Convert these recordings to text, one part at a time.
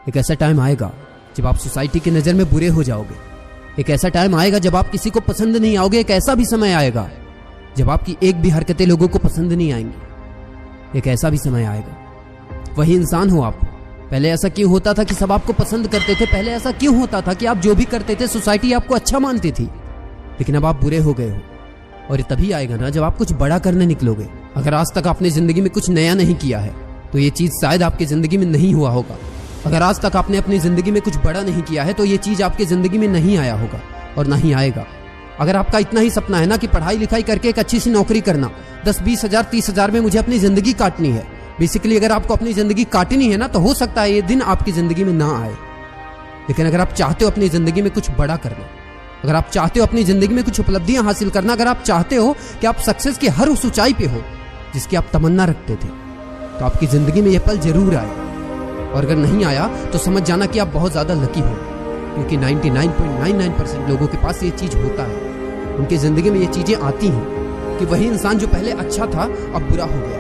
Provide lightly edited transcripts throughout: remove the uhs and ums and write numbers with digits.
एक ऐसा टाइम आएगा जब आप सोसाइटी की नजर में बुरे हो जाओगे। एक ऐसा टाइम आएगा जब आप किसी को पसंद नहीं आओगे। एक ऐसा भी समय आएगा जब आपकी एक भी हरकतें लोगों को पसंद नहीं आएंगी। एक ऐसा भी समय आएगा, वही इंसान हो आप। पहले ऐसा क्यों होता था कि सब आपको पसंद करते थे? पहले ऐसा क्यों होता था कि आप जो भी करते थे सोसाइटी आपको अच्छा मानती थी? लेकिन अब आप बुरे हो गए हो। और ये तभी आएगा ना जब आप कुछ बड़ा करने निकलोगे। अगर आज तक आपने जिंदगी में कुछ नया नहीं किया है तो ये चीज शायद आपकी जिंदगी में नहीं हुआ होगा। अगर आज तक आपने अपनी जिंदगी में कुछ बड़ा नहीं किया है तो ये चीज आपकी जिंदगी में नहीं आया होगा और ना ही आएगा। अगर आपका इतना ही सपना है ना कि पढ़ाई लिखाई करके एक अच्छी सी नौकरी करना, 10-20 हजार 30 हजार में मुझे अपनी जिंदगी काटनी है, बेसिकली अगर आपको अपनी जिंदगी काटनी है ना तो हो सकता है ये दिन आपकी जिंदगी में ना आए। लेकिन अगर आप चाहते हो अपनी जिंदगी में कुछ बड़ा करना, अगर आप चाहते हो अपनी जिंदगी में कुछ उपलब्धियां हासिल करना, अगर आप चाहते हो कि आप सक्सेस की हर उस ऊंचाई पे हो जिसकी आप तमन्ना रखते थे, तो आपकी जिंदगी में यह पल जरूर आएगा। और अगर नहीं आया तो समझ जाना कि आप बहुत ज्यादा लकी हो, क्योंकि 99.99% लोगों के पास ये चीज होता है। उनकी जिंदगी में ये चीजें आती हैं कि वही इंसान जो पहले अच्छा था अब बुरा हो गया।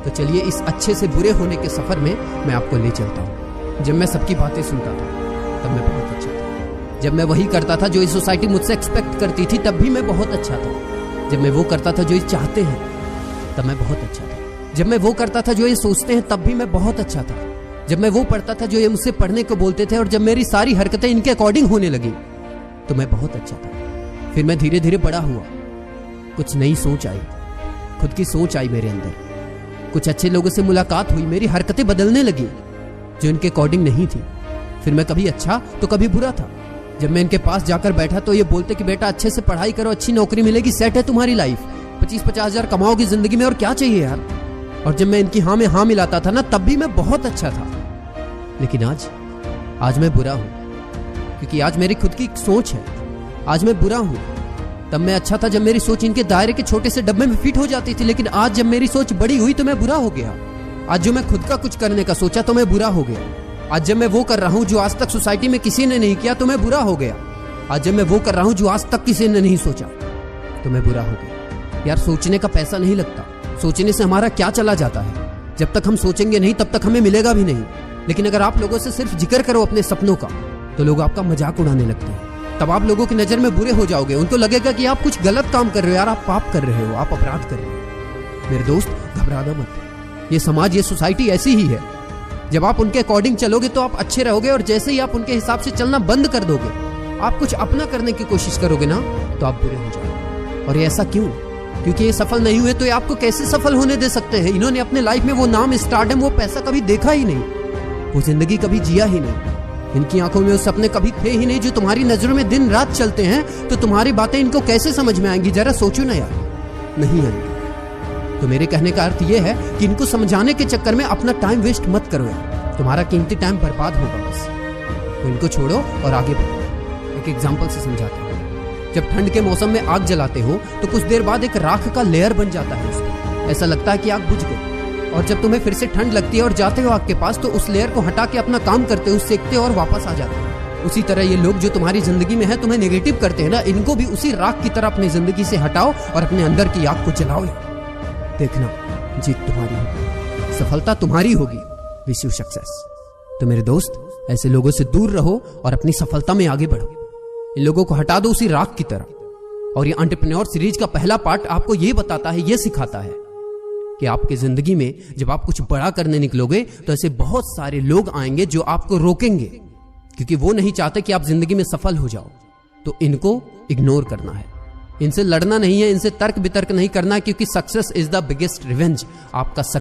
तो चलिए इस अच्छे से बुरे होने के सफर में मैं आपको ले चलता हूँ। जब मैं सबकी बातें सुनता था तब मैं बहुत अच्छा था। जब मैं वही करता था जो ये सोसाइटी मुझसे एक्सपेक्ट करती थी तब भी मैं बहुत अच्छा था। जब मैं वो करता था जो ये चाहते हैं तब मैं बहुत अच्छा था। जब मैं वो करता था जो ये सोचते हैं तब भी मैं बहुत अच्छा था। जब मैं वो पढ़ता था जो ये मुझसे पढ़ने को बोलते थे और जब मेरी सारी हरकतें इनके अकॉर्डिंग होने लगी तो मैं बहुत अच्छा था। फिर मैं धीरे धीरे बड़ा हुआ, कुछ नई सोच आई, खुद की सोच आई मेरे अंदर, कुछ अच्छे लोगों से मुलाकात हुई, मेरी हरकतें बदलने लगी जो इनके अकॉर्डिंग नहीं थी। फिर मैं कभी अच्छा तो कभी बुरा था। जब मैं इनके पास जाकर बैठा तो ये बोलते कि बेटा अच्छे से पढ़ाई करो, अच्छी नौकरी मिलेगी, सेट है तुम्हारी लाइफ, 25-50 हजार कमाओगी जिंदगी में, और क्या चाहिए यार। और जब मैं इनकी हाँ में हाँ मिलाता था ना तब भी मैं बहुत अच्छा था। लेकिन आज मैं बुरा हूं, क्योंकि आज मेरी खुद की सोच है। आज मैं बुरा हूं। तब मैं अच्छा था जब मेरी सोच इनके दायरे के छोटे से डब्बे में फिट हो जाती थी, लेकिन आज जब मेरी सोच बड़ी हुई तो मैं बुरा हो गया। आज जो मैं खुद का कुछ करने का सोचा तो मैं बुरा हो गया। आज जब मैं वो कर रहा हूं जो आज तक सोसाइटी में किसी ने नहीं किया तो मैं बुरा हो गया। आज जब मैं वो कर रहा हूं जो आज तक किसी ने नहीं सोचा तो मैं बुरा हो गया। यार सोचने का पैसा नहीं लगता, सोचने से हमारा क्या चला जाता है। जब तक हम सोचेंगे नहीं तब तक हमें मिलेगा भी नहीं। लेकिन अगर आप लोगों से सिर्फ जिक्र करो अपने सपनों का तो लोग आपका मजाक उड़ाने लगते हैं। तब आप लोगों की नजर में बुरे हो जाओगे। उनको लगेगा कि आप कुछ गलत काम कर रहे हो, यार आप पाप कर रहे हो, आप अपराध कर रहे हो। मेरे दोस्त घबराना मत। ये समाज, ये सोसाइटी ऐसी ही है। जब आप उनके अकॉर्डिंग चलोगे तो आप अच्छे रहोगे, और जैसे ही आप उनके हिसाब से चलना बंद कर दोगे, आप कुछ अपना करने की कोशिश करोगे ना, तो आप बुरे हो जाओगे। और ये ऐसा क्यों? क्योंकि ये सफल नहीं हुए तो ये आपको कैसे सफल होने दे सकते हैं? इन्होंने अपने लाइफ में वो नाम, स्टारडम, वो पैसा कभी देखा ही नहीं, वो जिंदगी कभी जिया ही नहीं। इनकी आंखों में वो सपने कभी थे ही नहीं जो तुम्हारी नजरों में दिन रात चलते हैं। तो तुम्हारी बातें इनको कैसे समझ में आएंगी? जरा सोचो ना यार, नहीं आएंगी। तो मेरे कहने का अर्थ ये है कि इनको समझाने के चक्कर में अपना टाइम वेस्ट मत करो यार, तुम्हारा कीमती टाइम बर्बाद होगा बस। तो इनको छोड़ो और आगे बढ़ो। एक एग्जाम्पल से समझाता हूँ। जब ठंड के मौसम में आग जलाते हो तो कुछ देर बाद एक राख का लेयर बन जाता है उसमें, ऐसा लगता है कि आग बुझ गई। और जब तुम्हें फिर से ठंड लगती है और जाते हो आग के पास तो उस लेयर को हटा के अपना काम करते हो, सेकते हो और वापस आ जाते हो। उसी तरह ये लोग जो तुम्हारी जिंदगी में है, तुम्हें नेगेटिव करते हैं ना, इनको भी उसी राख की तरह अपनी जिंदगी से हटाओ और अपने अंदर की आग को जलाओ। देखना जीत तुम्हारी होगी, सफलता तुम्हारी होगी। Wish you success. तो मेरे दोस्त ऐसे लोगों से दूर रहो और अपनी सफलता में आगे बढ़ो। इन लोगों को हटा दो उसी राख की तरह। और ये एंटरप्रेन्योर सीरीज का पहला पार्ट आपको ये बताता है, ये सिखाता है कि आपकी जिंदगी में जब आप कुछ बड़ा करने निकलोगे तो ऐसे बहुत सारे लोग आएंगे जो आपको रोकेंगे, क्योंकि वो नहीं चाहते कि आप जिंदगी में सफल हो जाओ। तो इनको इग्नोर करना है, इनसे लड़ना नहीं है, इनसे तर्क वितर्क नहीं करना है, क्योंकि success is the biggest revenge. आपका